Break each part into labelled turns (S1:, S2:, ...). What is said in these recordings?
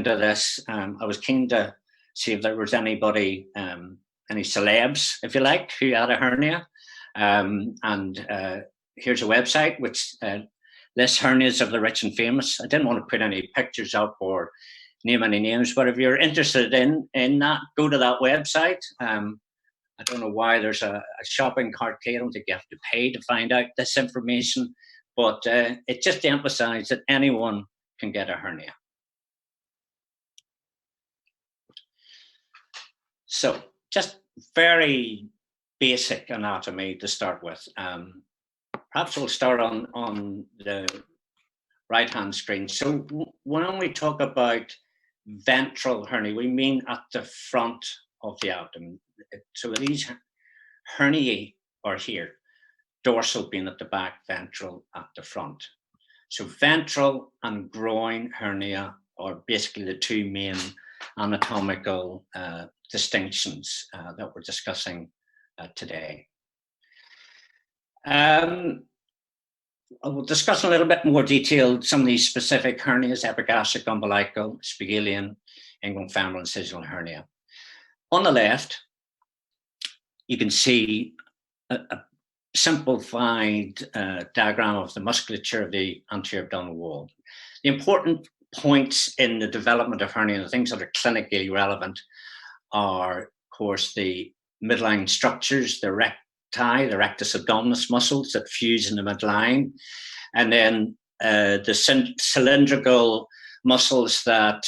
S1: into this, I was keen to see if there was anybody, any celebs, if you like, who had a hernia. Here's a website which lists hernias of the rich and famous. I didn't want to put any pictures up or name any names, but if you're interested in that, go to that website. I don't know why there's a shopping cart here. I don't think you have to pay to find out this information, but it just to emphasize that anyone can get a hernia. So just very basic anatomy to start with. Perhaps we'll start on the right-hand screen. So when we talk about ventral hernia, we mean at the front of the abdomen. So these herniae are here, dorsal being at the back, ventral at the front. So ventral and groin hernia are basically the two main anatomical distinctions that we're discussing today. I will discuss in a little bit more detail some of these specific hernias: epigastric, umbilical, spigelian, inguinal, femoral, incisional hernia. On the left, you can see a simplified diagram of the musculature of the anterior abdominal wall. The important points in the development of hernia, the things that are clinically relevant, are, of course, the midline structures, the recti, the rectus abdominis muscles that fuse in the midline, and then the cylindrical muscles that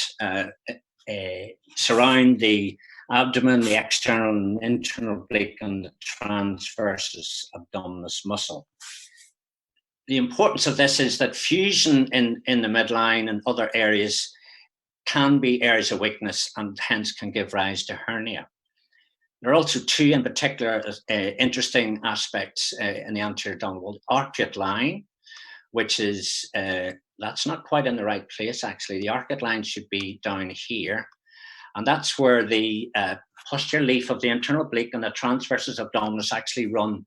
S1: surround the abdomen, the external and internal oblique, and the transversus abdominis muscle. The importance of this is that fusion in the midline and other areas can be areas of weakness and hence can give rise to hernia. There are also two in particular interesting aspects in the anterior abdominal wall. The arcuate line, which is, that's not quite in the right place actually. The arcuate line should be down here. And that's where the posterior leaf of the internal oblique and the transversus abdominis actually run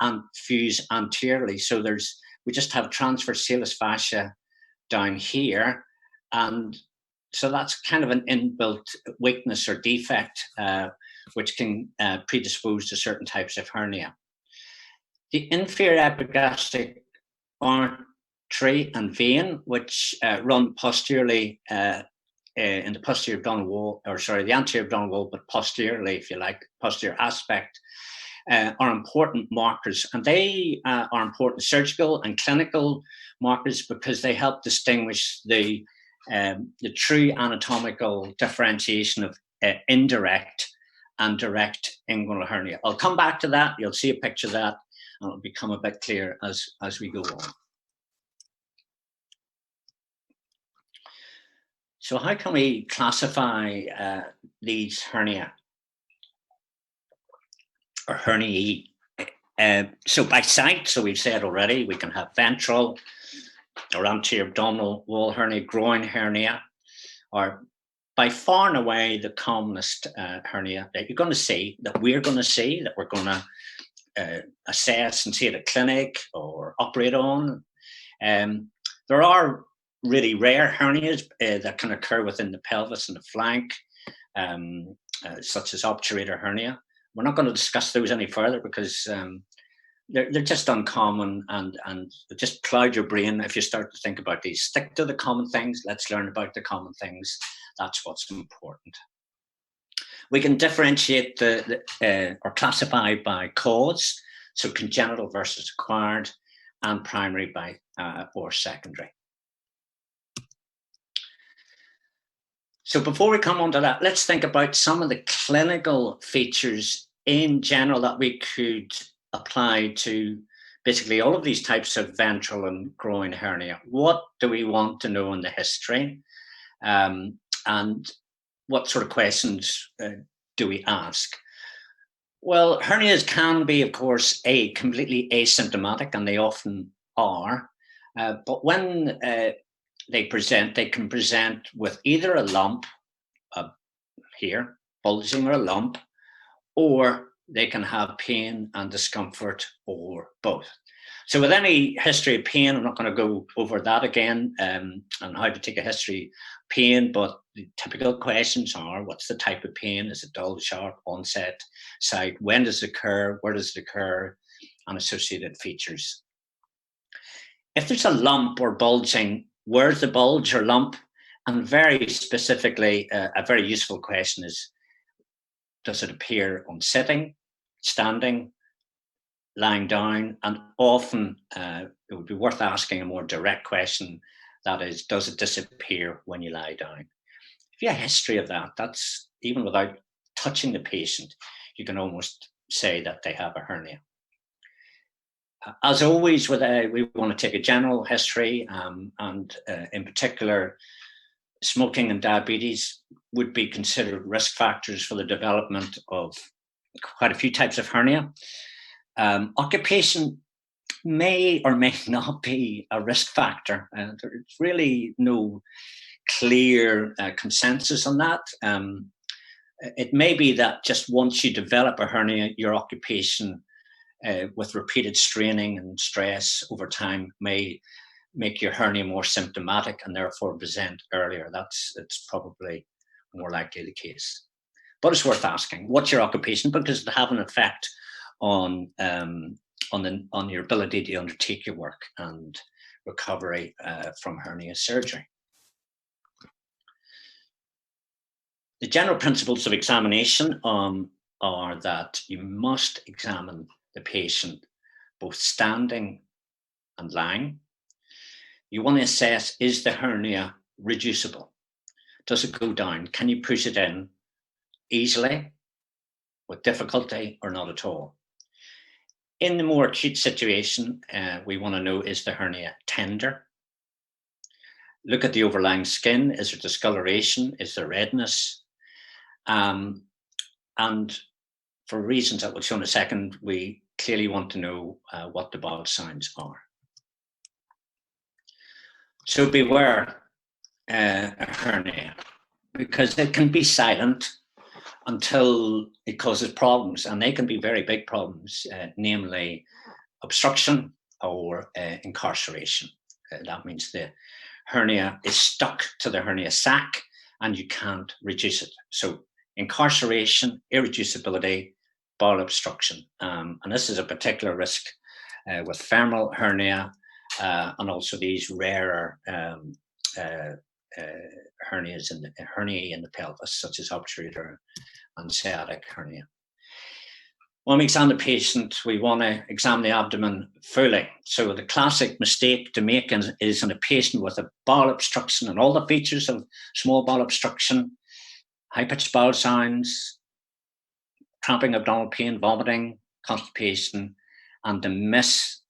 S1: and fuse anteriorly. So we just have transversalis fascia down here. And so that's kind of an inbuilt weakness or defect, which can predispose to certain types of hernia. The inferior epigastric artery and vein, which run posteriorly in the posterior abdominal wall, or sorry, the anterior abdominal wall, but posteriorly, if you like, posterior aspect, are important markers. And they are important surgical and clinical markers because they help distinguish the true anatomical differentiation of indirect and direct inguinal hernia. I'll come back to that. You'll see a picture of that, and it'll become a bit clearer as we go on. So how can we classify these hernia or herniae? So by site, so we've said already, we can have ventral or anterior abdominal wall hernia, groin hernia, or by far and away the commonest hernia that you're going to see, that we're going to see, that we're going to assess and see at a clinic or operate on. There are really rare hernias that can occur within the pelvis and the flank, such as obturator hernia. We're not going to discuss those any further because they're just uncommon and just cloud your brain if you start to think about these. Stick to the common things. Let's learn about the common things. That's what's important. We can differentiate or classify by cause, so congenital versus acquired, and primary by or secondary. So before we come on to that, let's think about some of the clinical features in general that we could apply to basically all of these types of ventral and groin hernia. What do we want to know in the history? And what sort of questions do we ask? Well, hernias can be, of course, completely asymptomatic, and they often are. But when they can present with either a lump here, bulging, or a lump, or they can have pain and discomfort, or both. So with any history of pain, I'm not going to go over that again and how to take a history of pain, but the typical questions are, what's the type of pain? Is it dull, sharp, onset, site? When does it occur? Where does it occur? And associated features. If there's a lump or bulging, where's the bulge or lump? And very specifically, a very useful question is, does it appear on sitting, standing, lying down? And often it would be worth asking a more direct question, that is, does it disappear when you lie down? If you have a history of that, that's even without touching the patient, you can almost say that they have a hernia. As always, we want to take a general history, and in particular, smoking and diabetes would be considered risk factors for the development of quite a few types of hernia. Occupation may or may not be a risk factor. There's really no clear consensus on that. It may be that just once you develop a hernia, your occupation with repeated straining and stress over time may make your hernia more symptomatic and therefore present earlier. It's probably more likely the case. But it's worth asking, what's your occupation? Because it'll have an effect on your ability to undertake your work and recovery from hernia surgery. The general principles of examination are that you must examine the patient both standing and lying. You want to assess, is the hernia reducible? Does it go down? Can you push it in easily, with difficulty, or not at all? In the more acute situation, we want to know, is the hernia tender? Look at the overlying skin. Is there discoloration? Is there redness? And for reasons that we'll show in a second, we clearly want to know what the bowel signs are. So beware a hernia, because it can be silent until it causes problems, and they can be very big problems, namely obstruction or incarceration. That means the hernia is stuck to the hernia sac and you can't reduce it. So incarceration, irreducibility, bowel obstruction. And this is a particular risk with femoral hernia and also these rarer hernias in the pelvis, such as obturator and sciatic hernia. When we examine the patient, we want to examine the abdomen fully. So the classic mistake to make is in a patient with a bowel obstruction and all the features of small bowel obstruction, high-pitched bowel sounds, cramping, abdominal pain, vomiting, constipation, and to miss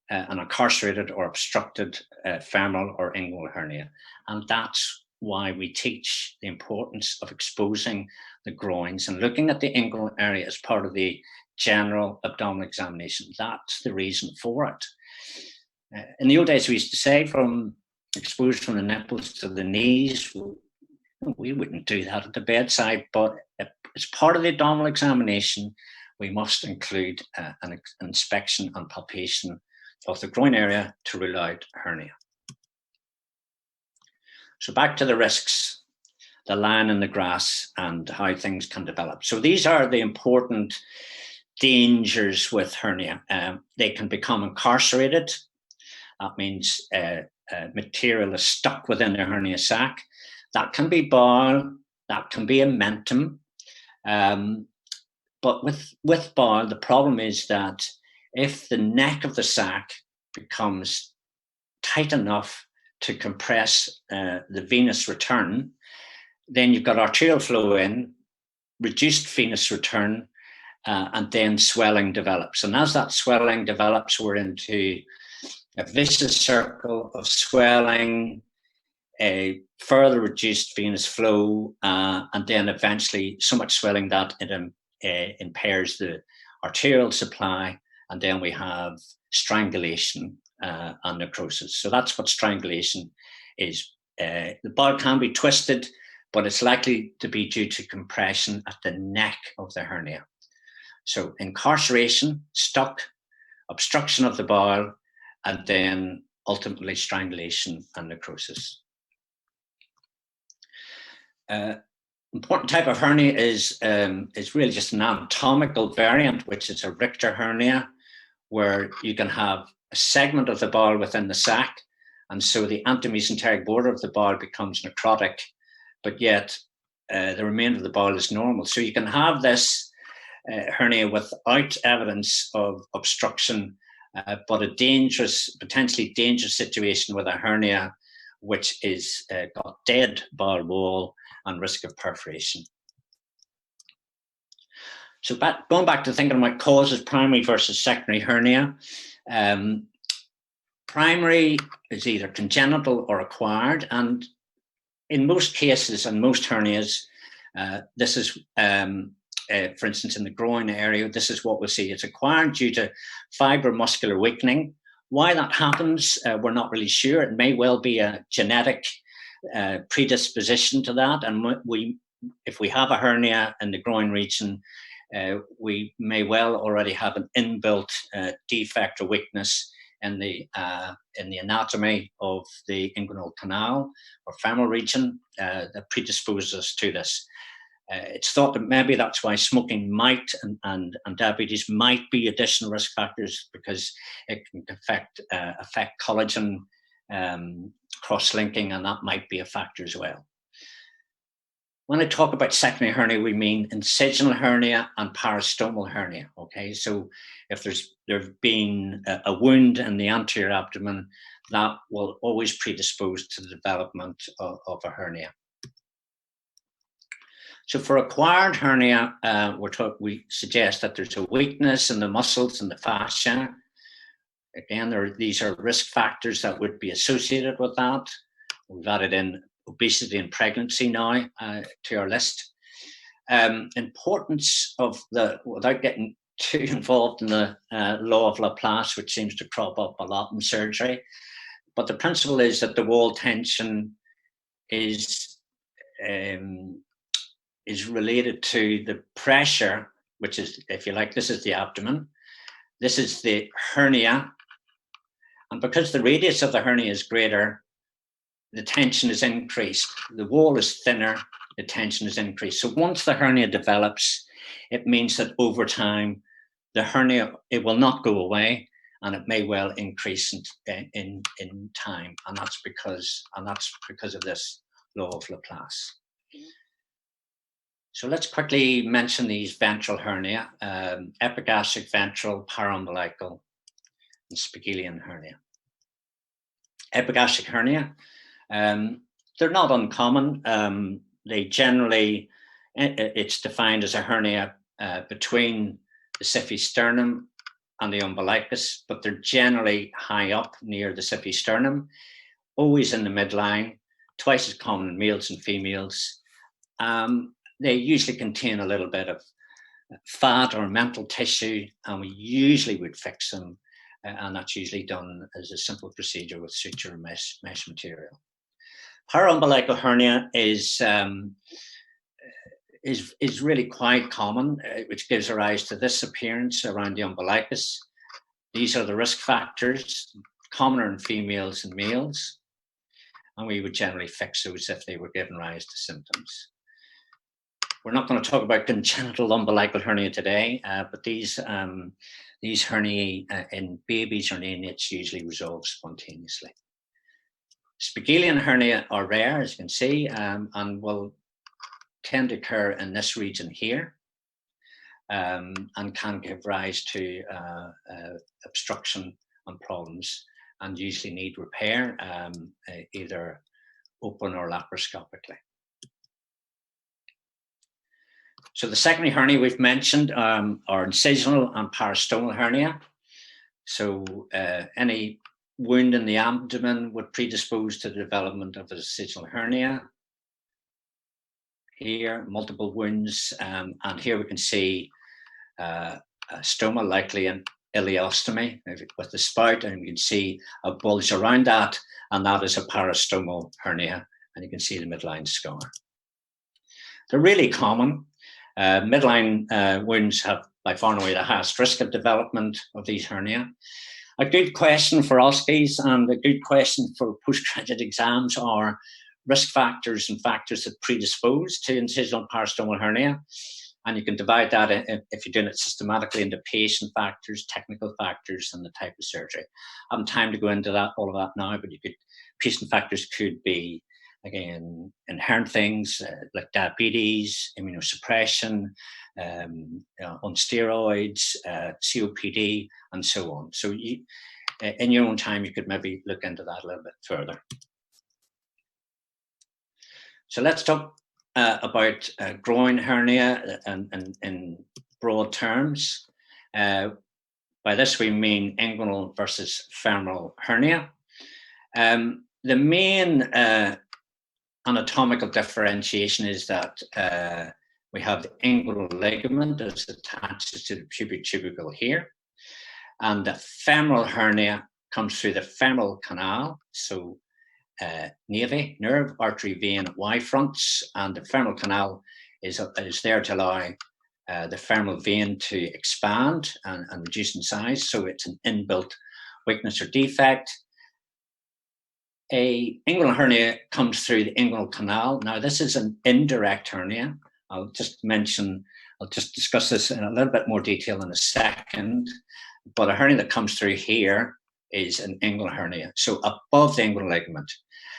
S1: an incarcerated or obstructed femoral or inguinal hernia. And that's why we teach the importance of exposing the groins and looking at the inguinal area as part of the general abdominal examination. That's the reason for it. In the old days, we used to say from exposure from the nipples to the knees. We wouldn't do that at the bedside, but as part of the abdominal examination, we must include an inspection and palpation of the groin area to rule out hernia. So back to the risks, the lying in the grass and how things can develop. So these are the important dangers with hernia. They can become incarcerated. That means material is stuck within the hernia sac. That can be bowel, that can be omentum. But with bowel, the problem is that if the neck of the sac becomes tight enough to compress the venous return, then you've got arterial flow in, reduced venous return, and then swelling develops. And as that swelling develops, we're into a vicious circle of swelling, a further reduced venous flow, and then eventually so much swelling that it impairs the arterial supply, and then we have strangulation and necrosis. So that's what strangulation is. The bowel can be twisted, but it's likely to be due to compression at the neck of the hernia. So incarceration, stuck, obstruction of the bowel, and then ultimately strangulation and necrosis. Important type of hernia is really just an anatomical variant, which is a Richter hernia, where you can have a segment of the bowel within the sac, and so the antemesenteric border of the bowel becomes necrotic, but yet the remainder of the bowel is normal. So you can have this hernia without evidence of obstruction, but a dangerous, potentially dangerous situation with a hernia which is got dead bowel wall and risk of perforation. So going back to thinking about causes, primary versus secondary hernia. Primary is either congenital or acquired, and in most cases and most hernias, this is, for instance, in the groin area, this is what we'll see. It's acquired due to fibromuscular weakening. Why that happens, we're not really sure. It may well be a genetic predisposition to that, and if we have a hernia in the groin region, we may well already have an inbuilt defect or weakness in the anatomy of the inguinal canal or femoral region that predisposes us to this. It's thought that maybe that's why smoking might and diabetes might be additional risk factors, because it can affect collagen cross-linking, and that might be a factor as well. When I talk about secondary hernia, we mean incisional hernia and peristomal hernia. Okay, so if there's been a wound in the anterior abdomen, that will always predispose to the development of a hernia. So for acquired hernia, we suggest that there's a weakness in the muscles and the fascia. Again, these are risk factors that would be associated with that. We've added in obesity and pregnancy now to our list. Importance of without getting too involved in the law of Laplace, which seems to crop up a lot in surgery, but the principle is that the wall tension is related to the pressure, which is, if you like, this is the abdomen, this is the hernia, and because the radius of the hernia is greater, the tension is increased. The wall is thinner, the tension is increased. So once the hernia develops, it means that over time, the hernia, it will not go away, and it may well increase in time. And that's because of this law of Laplace. So let's quickly mention these ventral hernia, epigastric ventral, paraumbilical, and Spigelian hernia. Epigastric hernia, they're not uncommon. They generally, it's defined as a hernia between the siphisternum and the umbilicus, but they're generally high up near the siphisternum, always in the midline, twice as common in males and females. They usually contain a little bit of fat or mental tissue, and we usually would fix them, and that's usually done as a simple procedure with suture and mesh material. Paraumbilical hernia is really quite common, which gives rise to this appearance around the umbilicus. These are the risk factors, commoner in females and males, and we would generally fix those if they were giving rise to symptoms. We're not going to talk about congenital umbilical hernia today, but these herniae in babies or neonates usually resolve spontaneously. Spigelian hernia are rare, as you can see, and will tend to occur in this region here, and can give rise to obstruction and problems, and usually need repair, either open or laparoscopically. So the secondary hernia we've mentioned are incisional and peristomal hernia. So any wound in the abdomen would predispose to the development of a incisional hernia. Here, multiple wounds, and here we can see a stoma, likely an ileostomy with the spout, and you can see a bulge around that, and that is a peristomal hernia, and you can see the midline scar. They're really common. Midline wounds have by far and away the highest risk of development of these hernia. A good question for OSCEs and a good question for postgraduate exams are risk factors and factors that predispose to incisional parastomal hernia. And you can divide that, if you're doing it systematically, into patient factors, technical factors, and the type of surgery. I haven't time to go into that, all of that now, but patient factors could be, again, inherent things like diabetes, immunosuppression, on steroids, COPD, and so on. So in your own time, you could maybe look into that a little bit further. So let's talk about groin hernia in broad terms. By this we mean inguinal versus femoral hernia. The main anatomical differentiation is that we have the inguinal ligament that attaches to the pubic tubercle here, and the femoral hernia comes through the femoral canal, so navy, nerve, artery, vein, Y fronts, and the femoral canal is there to allow the femoral vein to expand and reduce in size, so it's an inbuilt weakness or defect. A inguinal hernia comes through the inguinal canal. Now, this is an indirect hernia. I'll just discuss this in a little bit more detail in a second, but a hernia that comes through here is an inguinal hernia, so above the inguinal ligament.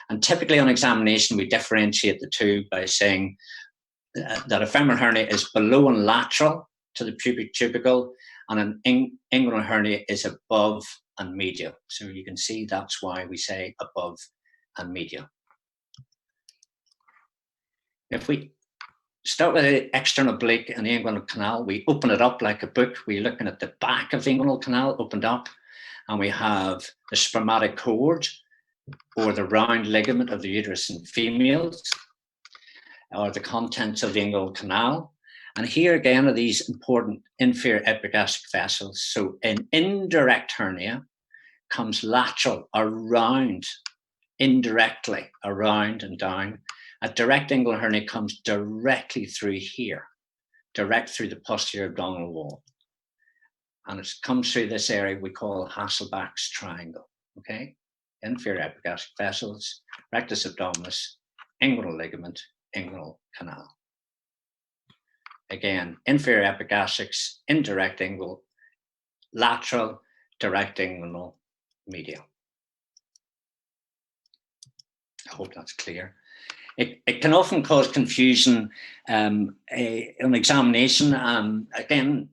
S1: And typically on examination, we differentiate the two by saying that a femoral hernia is below and lateral to the pubic tubercle, and an inguinal hernia is above and medial. So you can see that's why we say above and medial. If we start with the external oblique and the inguinal canal, we open it up like a book. We're looking at the back of the inguinal canal opened up, and we have the spermatic cord, or the round ligament of the uterus in females, or the contents of the inguinal canal. And here again are these important inferior epigastric vessels. So an indirect hernia comes lateral, around, indirectly, around and down. A direct inguinal hernia comes directly through here, direct through the posterior abdominal wall. And it comes through this area we call Hasselbalch's triangle, okay? Inferior epigastric vessels, rectus abdominis, inguinal ligament, inguinal canal. Again, inferior epigastrics, indirect inguinal, lateral, direct inguinal, medial. I hope that's clear. It can often cause confusion on examination. Again,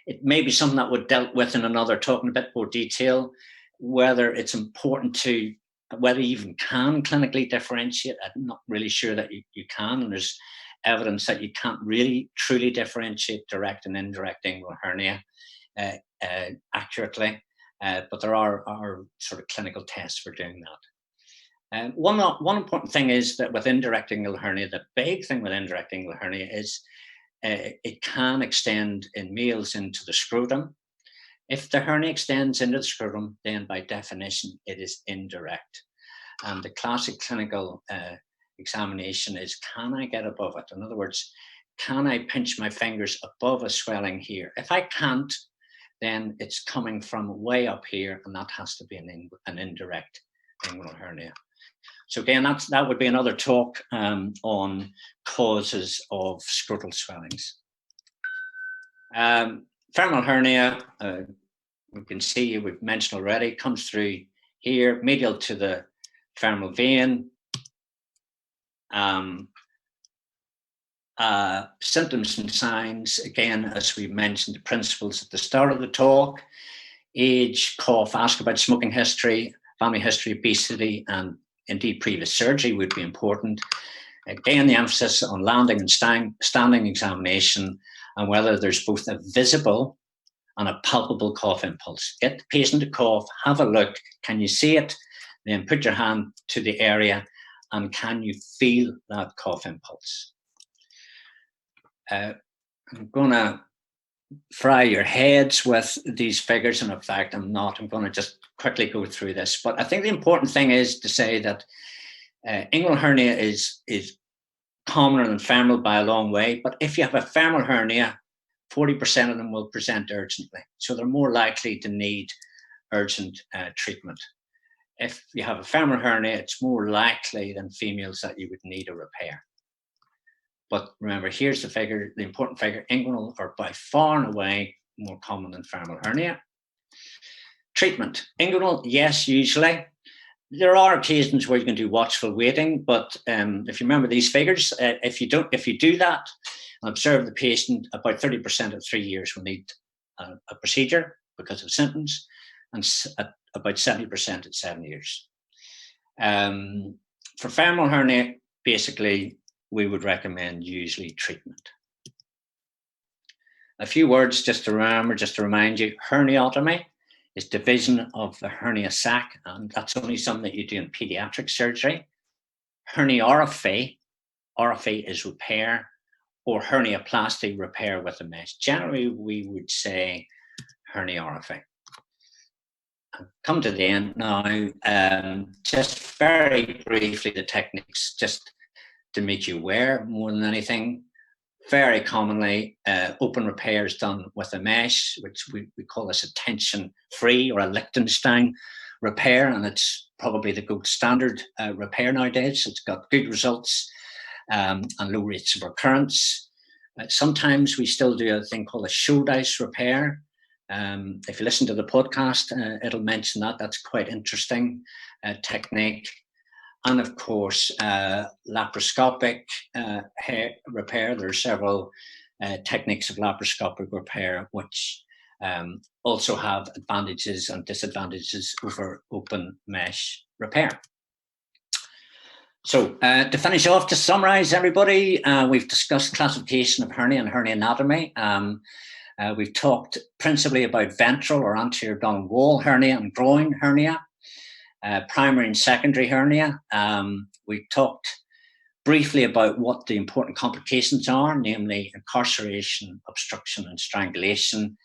S1: it may be something that would dealt with in another talk in a bit more detail, whether it's important to, whether you even can clinically differentiate. I'm not really sure that you can, and there's evidence that you can't really truly differentiate direct and indirect inguinal hernia accurately, but there are sort of clinical tests for doing that. One important thing is that with indirect inguinal hernia, the big thing with indirect inguinal hernia is it can extend in males into the scrotum. If the hernia extends into the scrotum, then by definition, it is indirect. And the classic clinical examination is, can I get above it? In other words, can I pinch my fingers above a swelling here? If I can't, then it's coming from way up here, and that has to be an indirect inguinal hernia. So again, that would be another talk on causes of scrotal swellings. Femoral hernia, we can see, we've mentioned already, comes through here, medial to the femoral vein. Symptoms and signs, again, as we mentioned, the principles at the start of the talk: age, cough, ask about smoking history, family history, obesity, and indeed previous surgery would be important. Again, the emphasis on landing and standing examination, and whether there's both a visible and a palpable cough impulse. Get the patient to cough, have a look, can you see it? Then put your hand to the area, and can you feel that cough impulse? I'm going to fry your heads with these figures, and in fact I'm not. I'm going to just quickly go through this. But I think the important thing is to say that inguinal hernia is commoner than femoral by a long way. But if you have a femoral hernia, 40% of them will present urgently. So they're more likely to need urgent treatment. If you have a femoral hernia, it's more likely than females that you would need a repair. But remember, here's the figure, the important figure: inguinal are by far and away more common than femoral hernia. Treatment: inguinal, yes, usually. There are occasions where you can do watchful waiting, but if you remember these figures, if you do that and observe the patient, about 30% at 3 years will need a procedure because of symptoms, and about 70% at 7 years. For femoral hernia, basically, we would recommend usually treatment. A few words just to remember, just to remind you: herniotomy is division of the hernia sac, and that's only something that you do in pediatric surgery. Herniorrhaphy is repair, or herniaplasty, repair with a mesh. Generally, we would say herniorrhaphy. Come to the end now. Just very briefly, the techniques, just to make you aware more than anything. Very commonly, open repair is done with a mesh, which we call this a tension-free or a Liechtenstein repair, and it's probably the gold standard repair nowadays. It's got good results and low rates of recurrence. Sometimes we still do a thing called a Shouldice repair. If you listen to the podcast, it'll mention that. That's quite interesting technique. And of course, laparoscopic repair. There are several techniques of laparoscopic repair which also have advantages and disadvantages over open mesh repair. So to finish off, to summarize everybody, we've discussed classification of hernia and hernia anatomy. We've talked principally about ventral or anterior abdominal wall hernia and groin hernia. Primary and secondary hernia. We talked briefly about what the important complications are, namely incarceration, obstruction, and strangulation,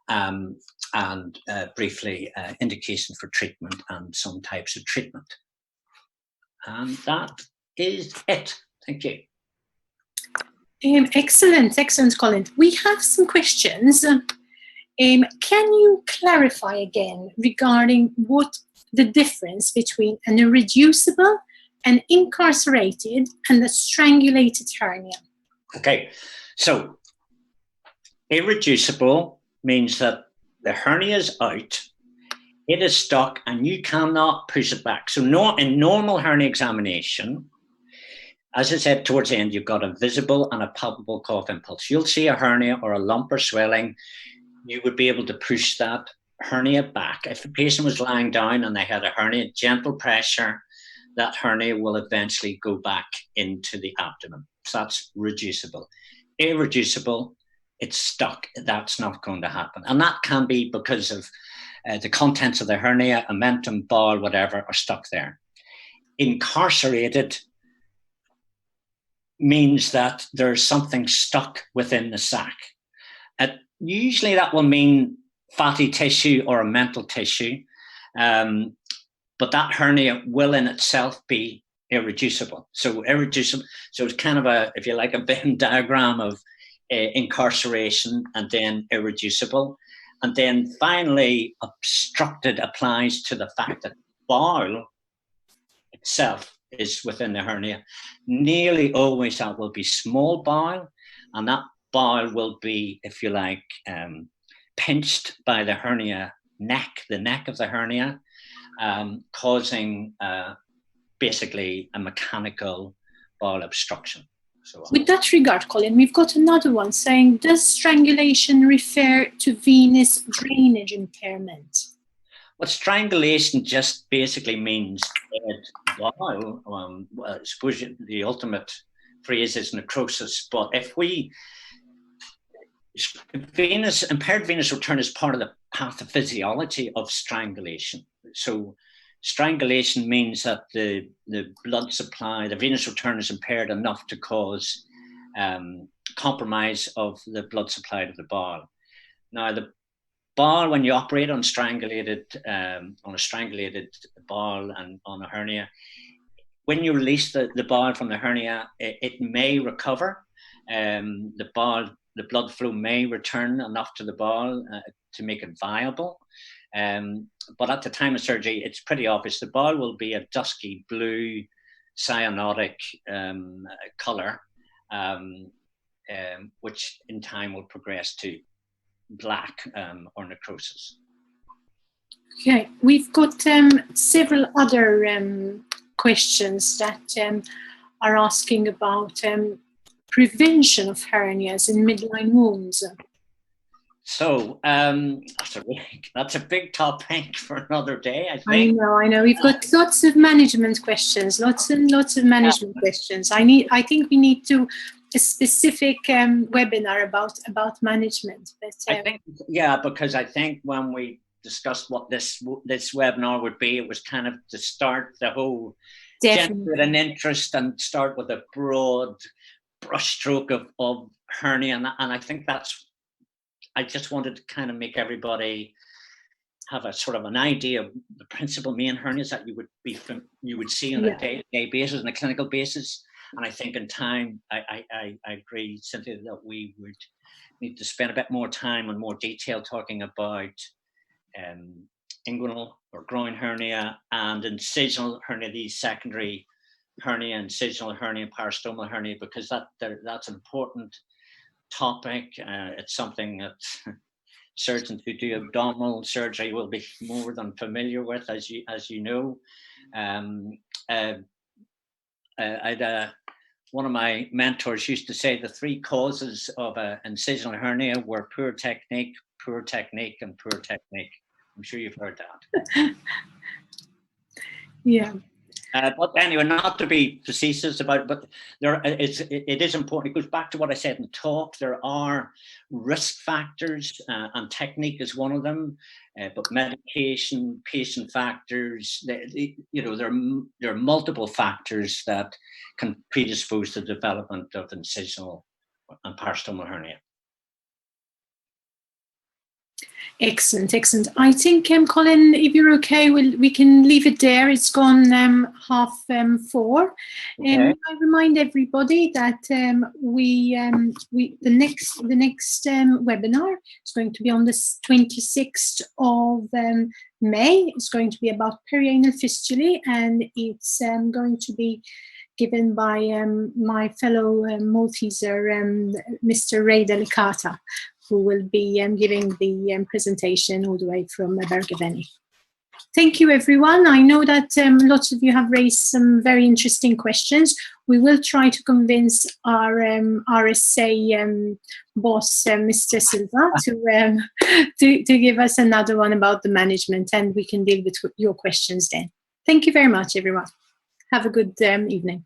S1: and briefly indication for treatment and some types of treatment. And that is it. Thank you.
S2: Excellent, Colin. We have some questions. Can you clarify again regarding what the difference between an irreducible, an incarcerated, and a strangulated hernia?
S1: Okay, so irreducible means that the hernia is out, it is stuck, and you cannot push it back. So in normal hernia examination, as I said towards the end, you've got a visible and a palpable cough impulse. You'll see a hernia or a lump or swelling. You would be able to push that hernia back. If the patient was lying down and they had a hernia, gentle pressure, that hernia will eventually go back into the abdomen. So that's reducible. Irreducible, it's stuck. That's not going to happen. And that can be because of the contents of the hernia, omentum, bowel, whatever, are stuck there. Incarcerated means that there's something stuck within the sac. Usually that will mean fatty tissue or a mental tissue, but that hernia will in itself be irreducible. So irreducible, so it's kind of a, if you like, a Venn diagram of incarceration and then irreducible. And then finally, obstructed applies to the fact that bowel itself is within the hernia. Nearly always that will be small bowel, and that bowel will be, if you like, pinched by the hernia neck, the neck of the hernia, causing basically a mechanical bowel obstruction. So,
S2: with that regard, Colin, we've got another one saying, does strangulation refer to venous drainage impairment?
S1: Well, strangulation just basically means dead bowel. I suppose the ultimate phrase is necrosis, but if impaired venous return is part of the pathophysiology of strangulation. So strangulation means that the blood supply, the venous return is impaired enough to cause compromise of the blood supply to the bowel. Now, the bowel, when you operate on a strangulated bowel and on a hernia, when you release the bowel from the hernia, it may recover. The blood flow may return enough to the bowel to make it viable. But at the time of surgery, it's pretty obvious the bowel will be a dusky blue cyanotic color, which in time will progress to black or necrosis.
S2: Okay, we've got several other questions that are asking about prevention of hernias in midline wounds.
S1: So that's a big topic for another day, I think.
S2: I know. We've got lots of management questions, lots and lots of management questions. I think we need to a specific webinar about management. But,
S1: I think, yeah, because I think when we discussed what this webinar would be, it was kind of to start the whole generate an interest and start with a broad brushstroke of hernia, and I think I just wanted to kind of make everybody have a sort of an idea of the principal main hernias that you would see on a day-to-day basis, on a clinical basis. And I think in time, I agree, Cynthia, that we would need to spend a bit more time and more detail talking about inguinal or groin hernia and incisional hernia, these secondary hernia, incisional hernia, peristomal hernia, because that's an important topic. It's something that surgeons who do abdominal surgery will be more than familiar with, as you know. One of my mentors used to say the 3 causes of an incisional hernia were poor technique, and poor technique. I'm sure you've heard that.
S2: Yeah.
S1: But anyway, not to be facetious about it, but it is important. It goes back to what I said in the talk. There are risk factors, and technique is one of them. But medication, patient factors, there are multiple factors that can predispose to the development of incisional and peristomal hernia.
S2: Excellent. I think, Colin, if you're okay, we can leave it there. It's gone 4:30.
S1: Okay.
S2: I remind everybody that the next webinar is going to be on the 26th of May. It's going to be about perianal fistulae, and it's going to be given by my fellow Malteser, Mr. Ray Delicata, who will be giving the presentation all the way from Bergaveni. Thank you, everyone. I know that lots of you have raised some very interesting questions. We will try to convince our RSA boss, Mr. Silva, to give us another one about the management, and we can deal with your questions then. Thank you very much, everyone. Have a good evening.